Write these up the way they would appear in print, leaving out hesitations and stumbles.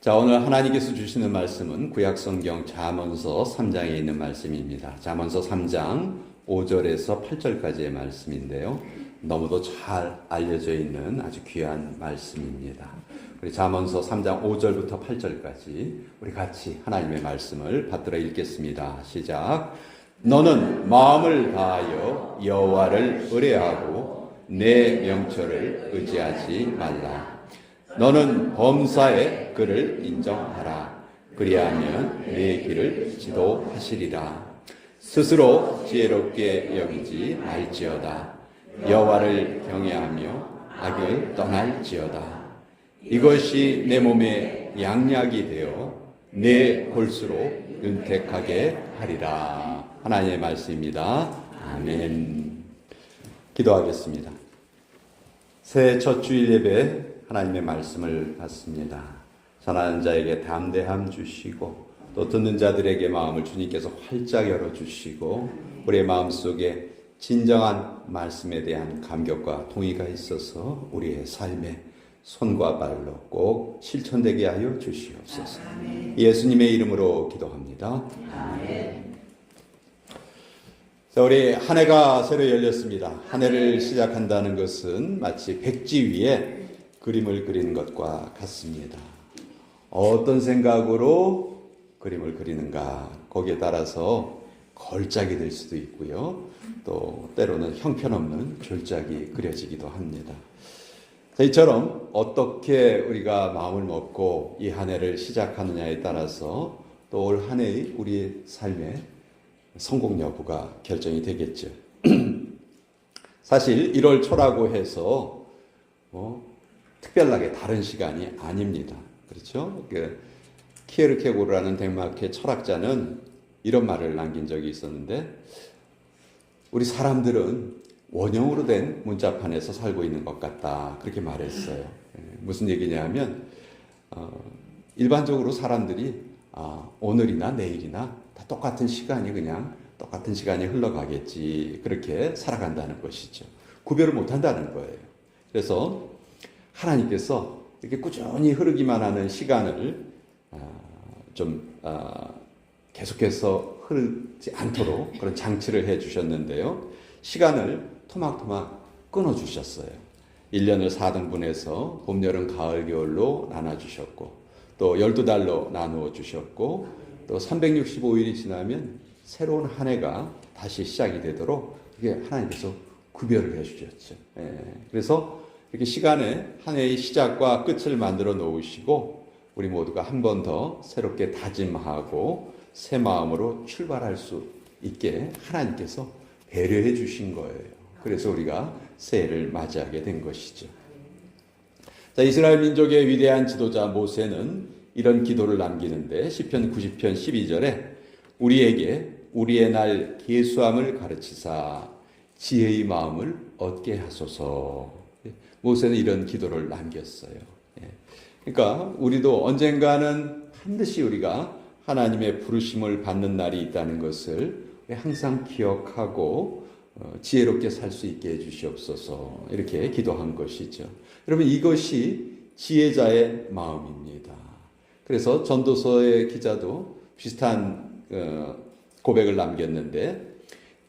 자, 오늘 하나님께서 주시는 말씀은 구약성경 잠언서 3장에 있는 말씀입니다. 잠언서 3장 5절에서 8절까지의 말씀인데요. 너무도 잘 알려져 있는 아주 귀한 말씀입니다. 우리 잠언서 3장 5절부터 8절까지 우리 같이 하나님의 말씀을 받들어 읽겠습니다. 시작. 너는 마음을 다하여 여호와를 의뢰하고 내 명철을 의지하지 말라. 너는 범사에 그를 인정하라. 그리하면 내 길을 지도하시리라. 스스로 지혜롭게 여기지 말지어다. 여호와를 경외하며 악을 떠날지어다. 이것이 내 몸에 양약이 되어 내 골수로 윤택하게 하리라. 하나님의 말씀입니다. 아멘. 기도하겠습니다. 새해 첫 주일 예배 하나님의 말씀을 받습니다. 전하는 자에게 담대함 주시고 또 듣는 자들에게 마음을 주님께서 활짝 열어주시고 우리의 마음속에 진정한 말씀에 대한 감격과 동의가 있어서 우리의 삶에 손과 발로 꼭 실천되게 하여 주시옵소서. 예수님의 이름으로 기도합니다. 아멘. 자, 우리 한 해가 새로 열렸습니다. 한 해를 시작한다는 것은 마치 백지 위에 그림을 그리는 것과 같습니다. 어떤 생각으로 그림을 그리는가 거기에 따라서 걸작이 될 수도 있고요. 또 때로는 형편없는 졸작이 그려지기도 합니다. 자, 이처럼 어떻게 우리가 마음을 먹고 이 한 해를 시작하느냐에 따라서 또 올 한 해의 우리의 삶의 성공 여부가 결정이 되겠죠. 사실 1월 초라고 해서 특별하게 다른 시간이 아닙니다. 그렇죠? 키에르케고르라는 덴마크의 철학자는 이런 말을 남긴 적이 있었는데, 우리 사람들은 원형으로 된 문자판에서 살고 있는 것 같다. 그렇게 말했어요. 무슨 얘기냐면 일반적으로 사람들이 오늘이나 내일이나 다 똑같은 시간이 그냥 똑같은 시간이 흘러가겠지. 그렇게 살아간다는 것이죠. 구별을 못한다는 거예요. 그래서 하나님께서 이렇게 꾸준히 흐르기만 하는 시간을 계속해서 흐르지 않도록 그런 장치를 해 주셨는데요. 시간을 토막토막 끊어 주셨어요. 1년을 4등분해서 봄, 여름, 가을, 겨울로 나눠 주셨고 또 12달로 나누어 주셨고 또 365일이 지나면 새로운 한 해가 다시 시작이 되도록 이게 하나님께서 구별을 해 주셨죠. 그래서 이렇게 시간에 한 해의 시작과 끝을 만들어 놓으시고 우리 모두가 한 번 더 새롭게 다짐하고 새 마음으로 출발할 수 있게 하나님께서 배려해 주신 거예요. 그래서 우리가 새해를 맞이하게 된 것이죠. 자, 이스라엘 민족의 위대한 지도자 모세는 이런 기도를 남기는데 시편 90편 12절에 우리에게 우리의 날 계수함을 가르치사 지혜의 마음을 얻게 하소서. 모세는 이런 기도를 남겼어요. 그러니까 우리도 언젠가는 반드시 우리가 하나님의 부르심을 받는 날이 있다는 것을 항상 기억하고 지혜롭게 살 수 있게 해주시옵소서. 이렇게 기도한 것이죠. 여러분, 이것이 지혜자의 마음입니다. 그래서 전도서의 기자도 비슷한 고백을 남겼는데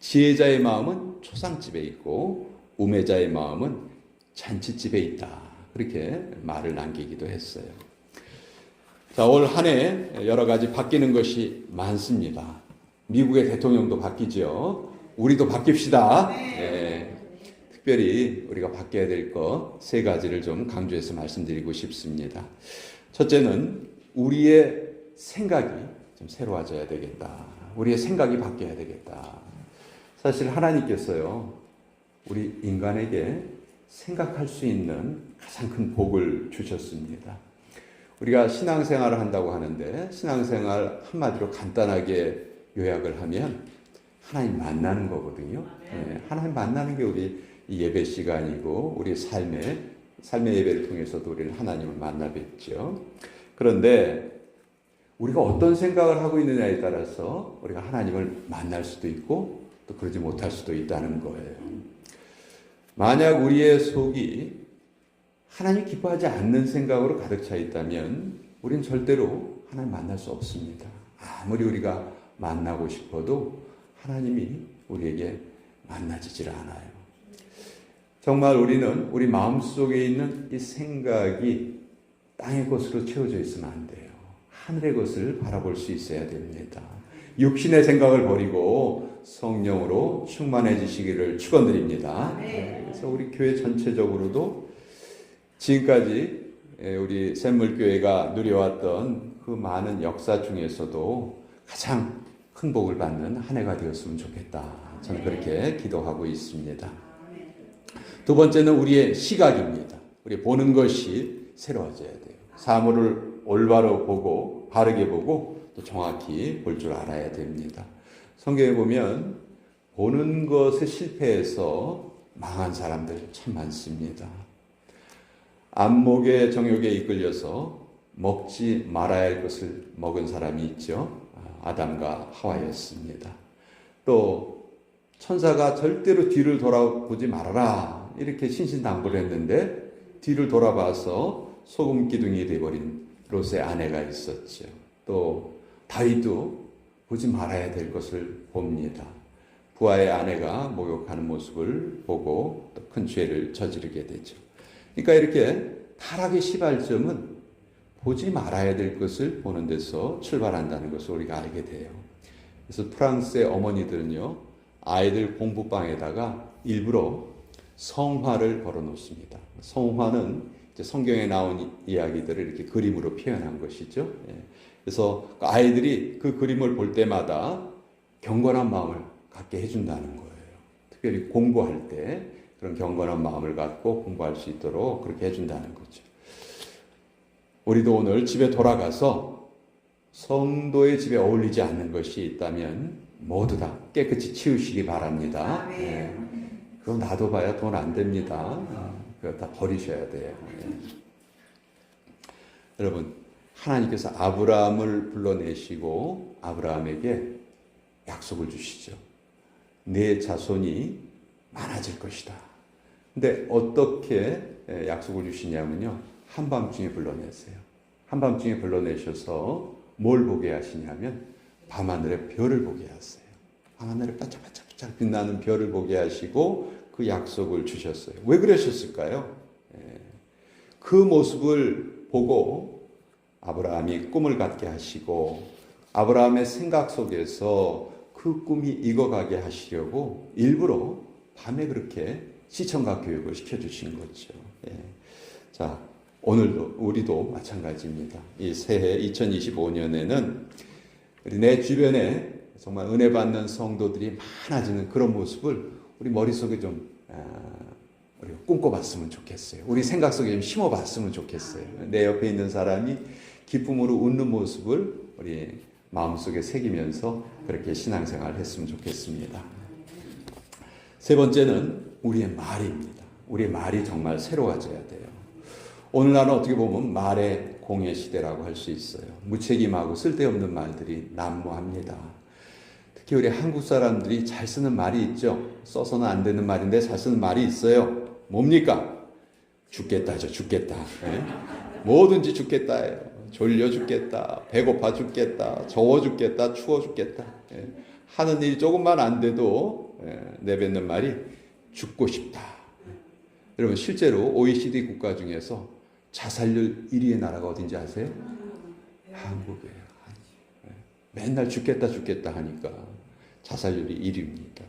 지혜자의 마음은 초상집에 있고 우매자의 마음은 잔치집에 있다. 그렇게 말을 남기기도 했어요. 자, 올 한 해 여러 가지 바뀌는 것이 많습니다. 미국의 대통령도 바뀌죠. 우리도 바뀝시다. 네. 특별히 우리가 바뀌어야 될 것 세 가지를 좀 강조해서 말씀드리고 싶습니다. 첫째는 우리의 생각이 좀 새로워져야 되겠다. 우리의 생각이 바뀌어야 되겠다. 사실 하나님께서요, 우리 인간에게 생각할 수 있는 가장 큰 복을 주셨습니다. 우리가 신앙생활을 한다고 하는데 신앙생활 한마디로 간단하게 요약을 하면 하나님 만나는 거거든요. 하나님 만나는 게 우리 예배 시간이고 우리 삶의 예배를 통해서도 우리는 하나님을 만나 뵙죠. 그런데 우리가 어떤 생각을 하고 있느냐에 따라서 우리가 하나님을 만날 수도 있고 또 그러지 못할 수도 있다는 거예요. 만약 우리의 속이 하나님 기뻐하지 않는 생각으로 가득 차 있다면 우린 절대로 하나님 만날 수 없습니다. 아무리 우리가 만나고 싶어도 하나님이 우리에게 만나지질 않아요. 정말 우리는 우리 마음속에 있는 이 생각이 땅의 것으로 채워져 있으면 안 돼요. 하늘의 것을 바라볼 수 있어야 됩니다. 육신의 생각을 버리고 성령으로 충만해지시기를 축원드립니다. 그래서 우리 교회 전체적으로도 지금까지 우리 샘물교회가 누려왔던 그 많은 역사 중에서도 가장 큰 복을 받는 한 해가 되었으면 좋겠다. 저는 그렇게 기도하고 있습니다. 두 번째는 우리의 시각입니다. 우리 보는 것이 새로워져야 돼요. 사물을 올바로 보고 바르게 보고 또 정확히 볼 줄 알아야 됩니다. 성경에 보면 보는 것에 실패해서 망한 사람들 참 많습니다. 안목의 정욕에 이끌려서 먹지 말아야 할 것을 먹은 사람이 있죠. 아담과 하와였습니다. 또 천사가 절대로 뒤를 돌아보지 말아라 이렇게 신신당부를 했는데 뒤를 돌아봐서 소금 기둥이 되어버린 롯의 아내가 있었죠. 또 다윗도 보지 말아야 될 것을 봅니다. 부하의 아내가 목욕하는 모습을 보고 또 큰 죄를 저지르게 되죠. 그러니까 이렇게 타락의 시발점은 보지 말아야 될 것을 보는 데서 출발한다는 것을 우리가 알게 돼요. 그래서 프랑스의 어머니들은요, 아이들 공부방에다가 일부러 성화를 걸어 놓습니다. 성화는 이제 성경에 나온 이야기들을 이렇게 그림으로 표현한 것이죠. 그래서 아이들이 그 그림을 볼 때마다 경건한 마음을 갖게 해준다는 거예요. 특별히 공부할 때 그런 경건한 마음을 갖고 공부할 수 있도록 그렇게 해준다는 거죠. 우리도 오늘 집에 돌아가서 성도의 집에 어울리지 않는 것이 있다면 모두 다 깨끗이 치우시기 바랍니다. 그거 놔둬봐야 돈 안 됩니다. 그거 다 버리셔야 돼요. 여러분, 하나님께서 아브라함을 불러내시고 아브라함에게 약속을 주시죠. 내 자손이 많아질 것이다. 근데 어떻게 약속을 주시냐면요. 한밤중에 불러내세요. 한밤중에 불러내셔서 뭘 보게 하시냐면 밤하늘의 별을 보게 하세요. 밤하늘에 반짝반짝 빛나는 별을 보게 하시고 그 약속을 주셨어요. 왜 그러셨을까요? 그 모습을 보고 아브라함이 꿈을 갖게 하시고 아브라함의 생각 속에서 그 꿈이 익어가게 하시려고 일부러 밤에 그렇게 시청각 교육을 시켜주신 거죠. 자, 오늘도 우리도 마찬가지입니다. 이 새해 2025년에는 내 주변에 정말 은혜 받는 성도들이 많아지는 그런 모습을 우리 머릿속에 좀 우리가 꿈꿔봤으면 좋겠어요. 우리 생각 속에 좀 심어봤으면 좋겠어요. 내 옆에 있는 사람이 기쁨으로 웃는 모습을 우리 마음속에 새기면서 그렇게 신앙생활을 했으면 좋겠습니다. 세 번째는 우리의 말입니다. 우리의 말이 정말 새로워져야 돼요. 오늘날은 어떻게 보면 말의 공예 시대라고 할 수 있어요. 무책임하고 쓸데없는 말들이 난무합니다. 특히 우리 한국 사람들이 잘 쓰는 말이 있죠. 써서는 안 되는 말인데 잘 쓰는 말이 있어요. 뭡니까? 죽겠다죠. 죽겠다. 뭐든지 죽겠다예요. 졸려 죽겠다. 배고파 죽겠다. 더워 죽겠다. 추워 죽겠다. 하는 일이 조금만 안 돼도 내뱉는 말이 죽고 싶다. 여러분 실제로 OECD 국가 중에서 자살률 1위의 나라가 어딘지 아세요? 한국이에요. 맨날 죽겠다 죽겠다 하니까 자살률이 1위입니다.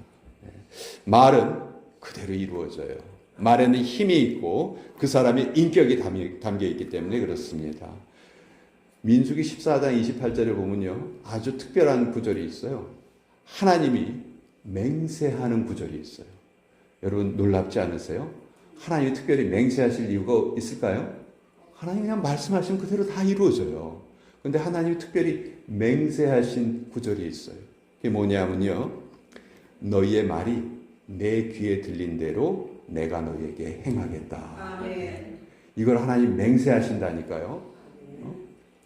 말은 그대로 이루어져요. 말에는 힘이 있고 그 사람의 인격이 담겨 있기 때문에 그렇습니다. 민수기 14장 28절을 보면요. 아주 특별한 구절이 있어요. 하나님이 맹세하는 구절이 있어요. 여러분 놀랍지 않으세요? 하나님이 특별히 맹세하실 이유가 있을까요? 하나님이 그냥 말씀하시면 그대로 다 이루어져요. 그런데 하나님이 특별히 맹세하신 구절이 있어요. 그게 뭐냐면요. 너희의 말이 내 귀에 들린 대로 내가 너희에게 행하겠다. 아멘. 이걸 하나님 맹세하신다니까요.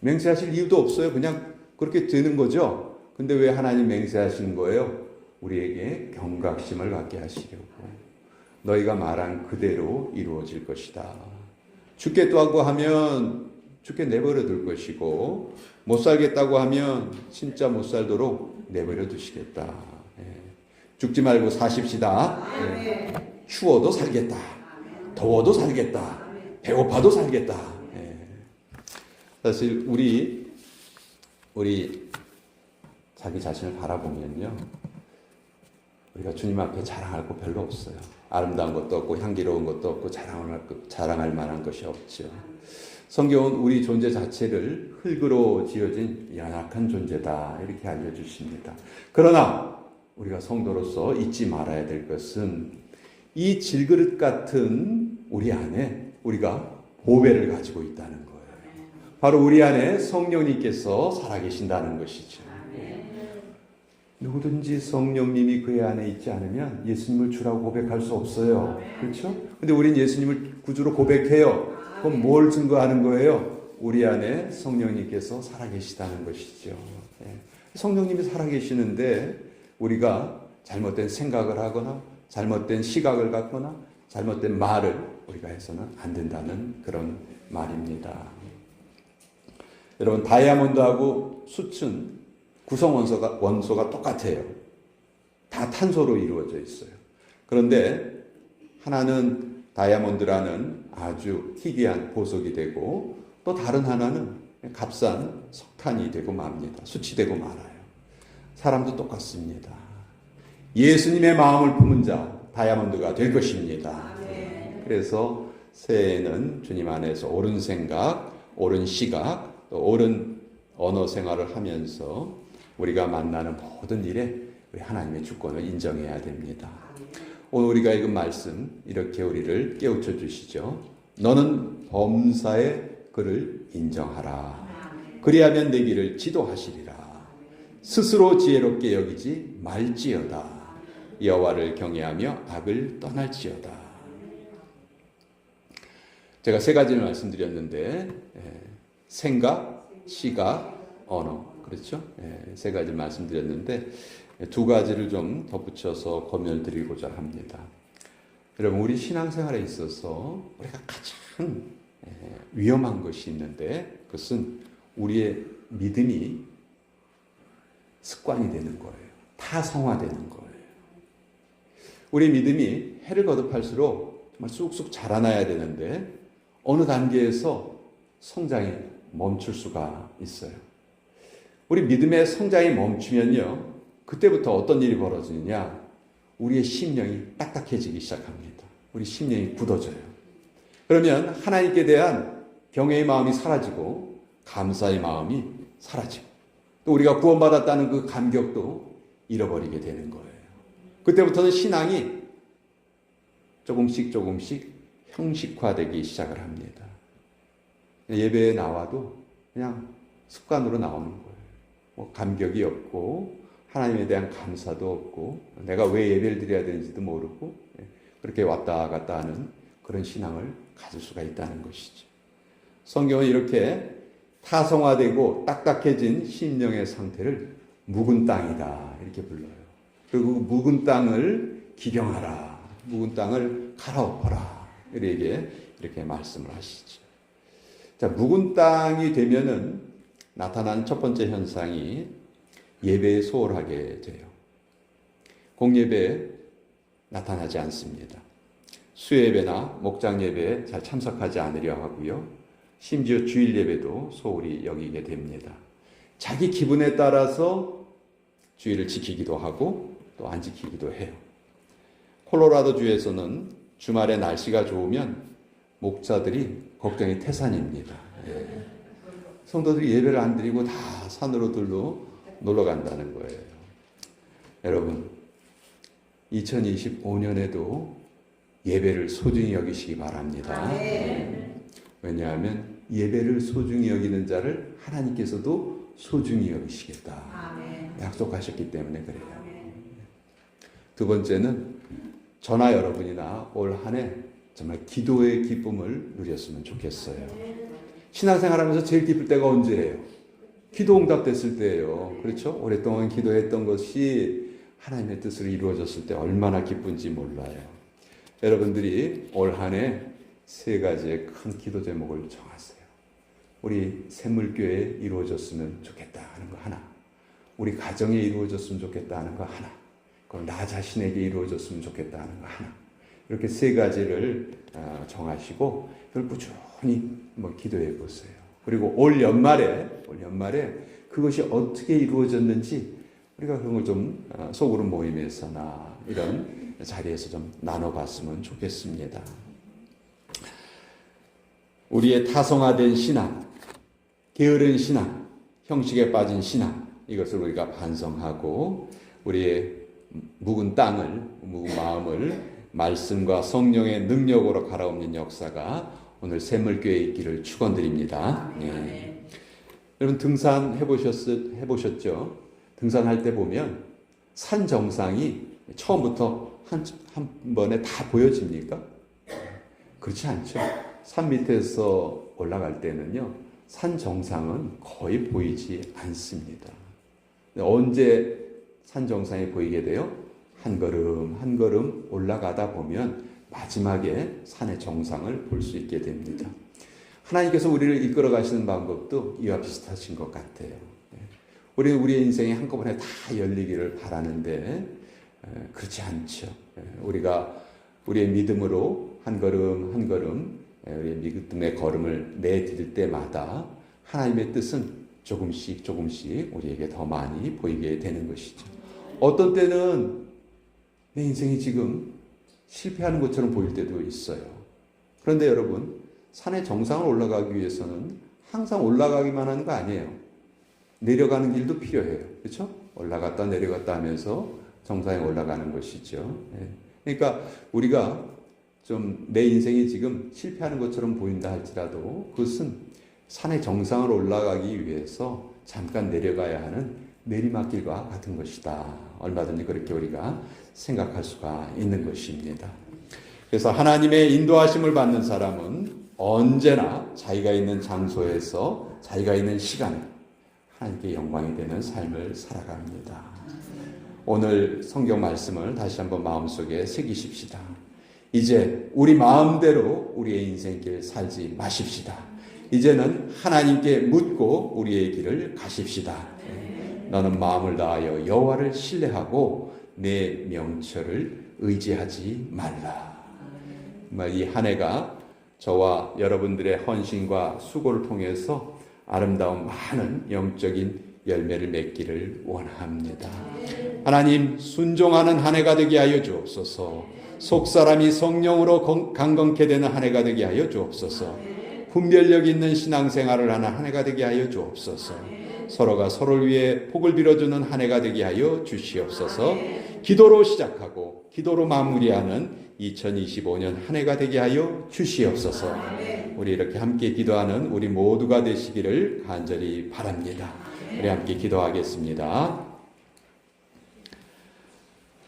맹세하실 이유도 없어요. 그냥 그렇게 되는 거죠. 근데 왜 하나님 맹세하시는 거예요? 우리에게 경각심을 갖게 하시려고. 너희가 말한 그대로 이루어질 것이다. 죽겠다고 하면 죽게 내버려 둘 것이고, 못 살겠다고 하면 진짜 못 살도록 내버려 두시겠다. 죽지 말고 사십시다. 추워도 살겠다. 더워도 살겠다. 배고파도 살겠다. 사실 우리 자기 자신을 바라보면요, 우리가 주님 앞에 자랑할 거 별로 없어요. 아름다운 것도 없고 향기로운 것도 없고 자랑할 만한 것이 없죠. 성경은 우리 존재 자체를 흙으로 지어진 연약한 존재다 이렇게 알려주십니다. 그러나 우리가 성도로서 잊지 말아야 될 것은 이 질그릇 같은 우리 안에 우리가 보배를 가지고 있다는 거예요. 바로 우리 안에 성령님께서 살아계신다는 것이죠. 누구든지 성령님이 그의 안에 있지 않으면 예수님을 주라고 고백할 수 없어요. 그렇죠? 근데 우린 예수님을 구주로 고백해요. 그럼 뭘 증거하는 거예요? 우리 안에 성령님께서 살아계시다는 것이죠. 성령님이 살아계시는데 우리가 잘못된 생각을 하거나 잘못된 시각을 갖거나 잘못된 말을 우리가 해서는 안 된다는 그런 말입니다. 여러분, 다이아몬드하고 숯은 구성 원소가 똑같아요. 다 탄소로 이루어져 있어요. 그런데 하나는 다이아몬드라는 아주 희귀한 보석이 되고 또 다른 하나는 값싼 석탄이 되고 맙니다. 숯이 되고 말아요. 사람도 똑같습니다. 예수님의 마음을 품은 자, 다이아몬드가 될 것입니다. 그래서 새해에는 주님 안에서 옳은 생각, 옳은 시각, 또 옳은 언어 생활을 하면서 우리가 만나는 모든 일에 우리 하나님의 주권을 인정해야 됩니다. 오늘 우리가 읽은 말씀 이렇게 우리를 깨우쳐 주시죠. 너는 범사의 그를 인정하라. 그리하면 내 길을 지도하시리라. 스스로 지혜롭게 여기지 말지어다. 여호와를 경외하며 악을 떠날지어다. 제가 세 가지를 말씀드렸는데 생각, 시각, 언어. 그렇죠? 세 가지 말씀드렸는데 두 가지를 좀 덧붙여서 권면드리고자 합니다. 여러분, 우리 신앙생활에 있어서 우리가 가장 위험한 것이 있는데 그것은 우리의 믿음이 습관이 되는 거예요. 타성화되는 거예요. 우리 믿음이 해를 거듭할수록 정말 쑥쑥 자라나야 되는데 어느 단계에서 성장이 멈출 수가 있어요. 우리 믿음의 성장이 멈추면요, 그때부터 어떤 일이 벌어지느냐, 우리의 심령이 딱딱해지기 시작합니다. 우리 심령이 굳어져요. 그러면 하나님께 대한 경외의 마음이 사라지고 감사의 마음이 사라지고 또 우리가 구원받았다는 그 감격도 잃어버리게 되는 거예요. 그때부터는 신앙이 조금씩 형식화되기 시작을 합니다. 예배에 나와도 그냥 습관으로 나오는 거예요. 뭐 감격이 없고 하나님에 대한 감사도 없고 내가 왜 예배를 드려야 되는지도 모르고 그렇게 왔다 갔다 하는 그런 신앙을 가질 수가 있다는 것이죠. 성경은 이렇게 타성화되고 딱딱해진 심령의 상태를 묵은 땅이다 이렇게 불러요. 그리고 묵은 땅을 기경하라, 묵은 땅을 갈아엎어라 이렇게 말씀을 하시죠. 자, 묵은 땅이 되면은 나타나는 첫 번째 현상이 예배에 소홀하게 돼요. 공예배에 나타나지 않습니다. 수요예배나 목장예배에 잘 참석하지 않으려 하고요. 심지어 주일 예배도 소홀히 여기게 됩니다. 자기 기분에 따라서 주일을 지키기도 하고 또 안 지키기도 해요. 콜로라도 주에서는 주말에 날씨가 좋으면 목자들이 걱정이 태산입니다. 성도들이 예배를 안 드리고 다 산으로 들로 놀러 간다는 거예요. 여러분, 2025년에도 예배를 소중히 여기시기 바랍니다. 왜냐하면 예배를 소중히 여기는 자를 하나님께서도 소중히 여기시겠다 약속하셨기 때문에 그래요. 두 번째는 저나 여러분이나 올 한 해 정말 기도의 기쁨을 누렸으면 좋겠어요. 신앙생활하면서 제일 기쁠 때가 언제예요? 기도 응답됐을 때예요. 그렇죠? 오랫동안 기도했던 것이 하나님의 뜻으로 이루어졌을 때 얼마나 기쁜지 몰라요. 여러분들이 올 한 해 세 가지의 큰 기도 제목을 정하세요. 우리 샘물교회에 이루어졌으면 좋겠다 하는 거 하나, 우리 가정에 이루어졌으면 좋겠다 하는 거 하나, 그럼 나 자신에게 이루어졌으면 좋겠다 하는 거 하나, 이렇게 세 가지를 정하시고 그걸 꾸준히 한번 기도해 보세요. 그리고 올 연말에 그것이 어떻게 이루어졌는지 우리가 그런 걸 좀 소그룹 모임에서나 이런 자리에서 좀 나눠봤으면 좋겠습니다. 우리의 타성화된 신앙, 게으른 신앙, 형식에 빠진 신앙, 이것을 우리가 반성하고 우리의 묵은 땅을, 묵은 마음을 말씀과 성령의 능력으로 갈아엎는 역사가 오늘 샘물교회에 있기를 축원드립니다. 네. 여러분 등산 해보셨죠? 등산할 때 보면 산 정상이 처음부터 한 번에 다 보여집니까? 그렇지 않죠. 산 밑에서 올라갈 때는요, 산 정상은 거의 보이지 않습니다. 언제 산 정상이 보이게 돼요? 한 걸음 한 걸음 올라가다 보면 마지막에 산의 정상을 볼 수 있게 됩니다. 하나님께서 우리를 이끌어 가시는 방법도 이와 비슷하신 것 같아요. 우리는 우리의 인생이 한꺼번에 다 열리기를 바라는데 그렇지 않죠. 우리가 우리의 믿음으로 한 걸음 한 걸음 우리의 믿음의 걸음을 내디딜 때마다 하나님의 뜻은 조금씩 우리에게 더 많이 보이게 되는 것이죠. 어떤 때는 내 인생이 지금 실패하는 것처럼 보일 때도 있어요. 그런데 여러분, 산의 정상을 올라가기 위해서는 항상 올라가기만 하는 거 아니에요. 내려가는 길도 필요해요. 그렇죠? 올라갔다 내려갔다 하면서 정상에 올라가는 것이죠. 그러니까 우리가 좀 내 인생이 지금 실패하는 것처럼 보인다 할지라도 그것은 산의 정상을 올라가기 위해서 잠깐 내려가야 하는 내리막길과 같은 것이다. 얼마든지 그렇게 우리가 생각할 수가 있는 것입니다. 그래서 하나님의 인도하심을 받는 사람은 언제나 자기가 있는 장소에서 자기가 있는 시간에 하나님께 영광이 되는 삶을 살아갑니다. 오늘 성경 말씀을 다시 한번 마음속에 새기십시다. 이제 우리 마음대로 우리의 인생길 살지 마십시다. 이제는 하나님께 묻고 우리의 길을 가십시다. 너는 마음을 다하여 여호와를 신뢰하고 내 명철을 의지하지 말라. 이 한 해가 저와 여러분들의 헌신과 수고를 통해서 아름다운 많은 영적인 열매를 맺기를 원합니다. 하나님, 순종하는 한 해가 되게 하여 주옵소서. 속사람이 성령으로 강건케 되는 한 해가 되게 하여 주옵소서. 분별력 있는 신앙생활을 하는 한 해가 되게 하여 주옵소서. 서로가 서로를 위해 복을 빌어주는 한 해가 되게 하여 주시옵소서. 기도로 시작하고 기도로 마무리하는 2025년 한 해가 되게 하여 주시옵소서. 우리 이렇게 함께 기도하는 우리 모두가 되시기를 간절히 바랍니다. 우리 함께 기도하겠습니다.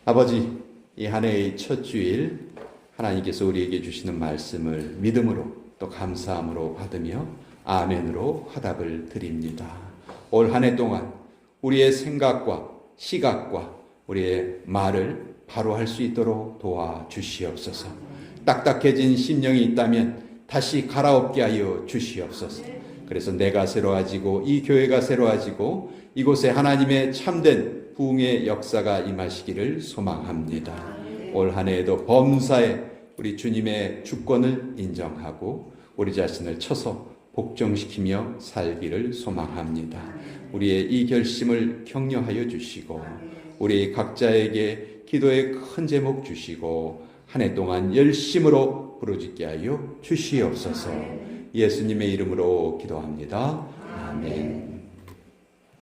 아버지, 이 한 해의 첫 주일 하나님께서 우리에게 주시는 말씀을 믿음으로 또 감사함으로 받으며 아멘으로 화답을 드립니다. 올 한 해 동안 우리의 생각과 시각과 우리의 말을 바로 할 수 있도록 도와주시옵소서. 딱딱해진 심령이 있다면 다시 갈아엎게 하여 주시옵소서. 그래서 내가 새로워지고 이 교회가 새로워지고 이곳에 하나님의 참된 부흥의 역사가 임하시기를 소망합니다. 올 한 해에도 범사에 우리 주님의 주권을 인정하고 우리 자신을 쳐서 복종시키며 살기를 소망합니다. 우리의 이 결심을 격려하여 주시고 우리 각자에게 기도의 큰 제목 주시고 한 해 동안 열심으로 부르짖게 하여 주시옵소서. 예수님의 이름으로 기도합니다. 아멘.